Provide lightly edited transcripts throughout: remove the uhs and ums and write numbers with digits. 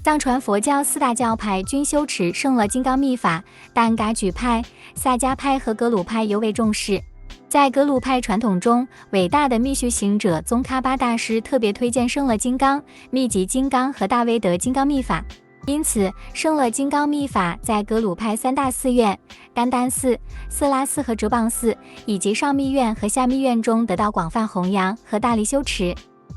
藏传佛教四大教派均修持胜乐金刚密法，但噶举派、萨迦派和格鲁派尤为重视。在格鲁派传统中，伟大的密续行者宗喀巴大师特别推荐胜乐金刚、密集金刚和大威德金刚密法。因此，胜乐金刚密法在格鲁派三大寺院甘丹寺、色拉寺和哲蚌寺，以及上密院和下密院中得到广泛弘扬和大力修持。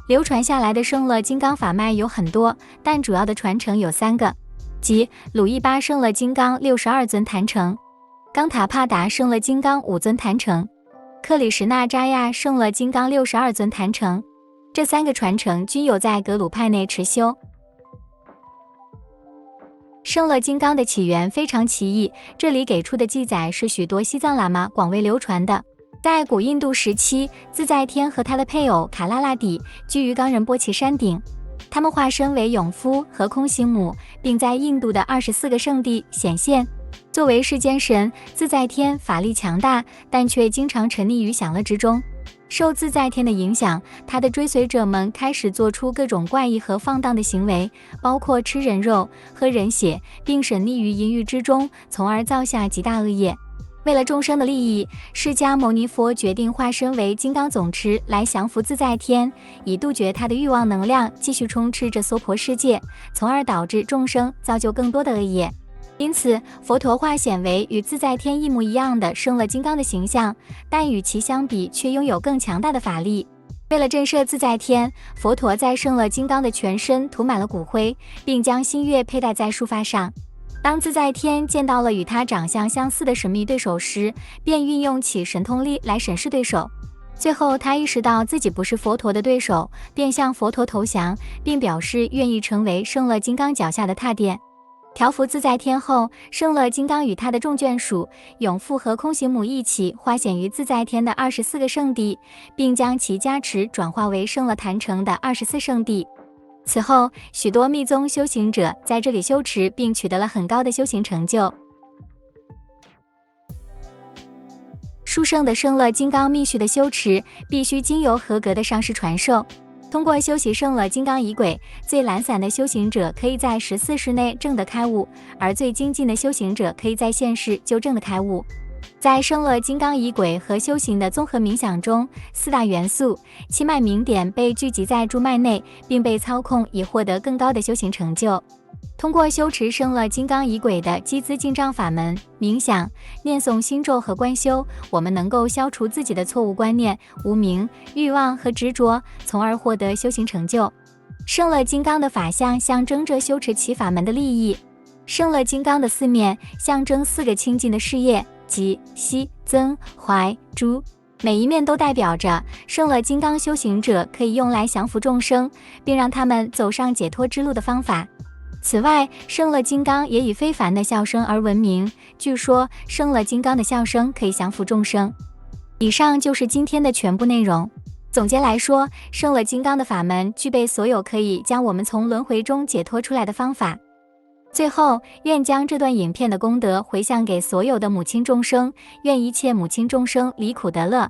流传下来的胜乐金刚法脉有很多，但主要的传承有3个，即鲁伊巴胜乐金刚62尊坛城、冈塔帕达胜乐金刚5尊坛城、克里什纳扎亚胜乐金刚62尊坛城。这3个传承均有在格鲁派内持修。胜乐金刚的起源非常奇异，这里给出的记载是许多西藏喇嘛广为流传的。在古印度时期，自在天和他的配偶卡拉拉底居于冈仁波齐山顶，他们化身为勇夫和空行母，并在印度的24个圣地显现。作为世间神，自在天法力强大，但却经常沉溺于享乐之中。受自在天的影响，他的追随者们开始做出各种怪异和放荡的行为，包括吃人肉、喝人血，并沉溺于淫欲之中，从而造下极大恶业。为了众生的利益，释迦牟尼佛决定化身为金刚总持来降服自在天，以杜绝他的欲望能量继续充斥着娑婆世界，从而导致众生造就更多的恶业。因此，佛陀化显为与自在天一模一样的胜乐金刚的形象，但与其相比却拥有更强大的法力。为了震慑自在天，佛陀在胜乐金刚的全身涂满了骨灰，并将新月佩戴在束发上。当自在天见到了与他长相相似的神秘对手时，便运用起神通力来审视对手。最后，他意识到自己不是佛陀的对手，便向佛陀投降，并表示愿意成为胜乐金刚脚下的踏垫。调服自在天后，胜乐金刚与他的众眷属勇父和空行母一起化显于自在天的24个圣地，并将其加持转化为胜乐坛城的24圣地。此后，许多密宗修行者在这里修持，并取得了很高的修行成就。殊胜的胜乐金刚密续的修持，必须经由合格的上师传授。通过修习胜乐金刚仪轨，最懒散的修行者可以在14世内证得开悟，而最精进的修行者可以在现世就证得开悟。在胜乐金刚仪轨和修行的综合冥想中，4大元素、7脉明点被聚集在诸脉内，并被操控以获得更高的修行成就。通过修持胜乐金刚仪轨的积资进障法门、冥想、念诵心咒和观修，我们能够消除自己的错误观念、无明、欲望和执着，从而获得修行成就。胜乐金刚的法相象征着修持其法门的利益。胜乐金刚的4面象征4个清净的事业，即西、增、怀、诸，每一面都代表着胜乐金刚修行者可以用来降服众生，并让他们走上解脱之路的方法。此外，胜乐金刚也以非凡的笑声而闻名，据说胜乐金刚的笑声可以降服众生。以上就是今天的全部内容。总结来说，胜乐金刚的法门具备所有可以将我们从轮回中解脱出来的方法。最后，愿将这段影片的功德回向给所有的母亲众生，愿一切母亲众生离苦得乐。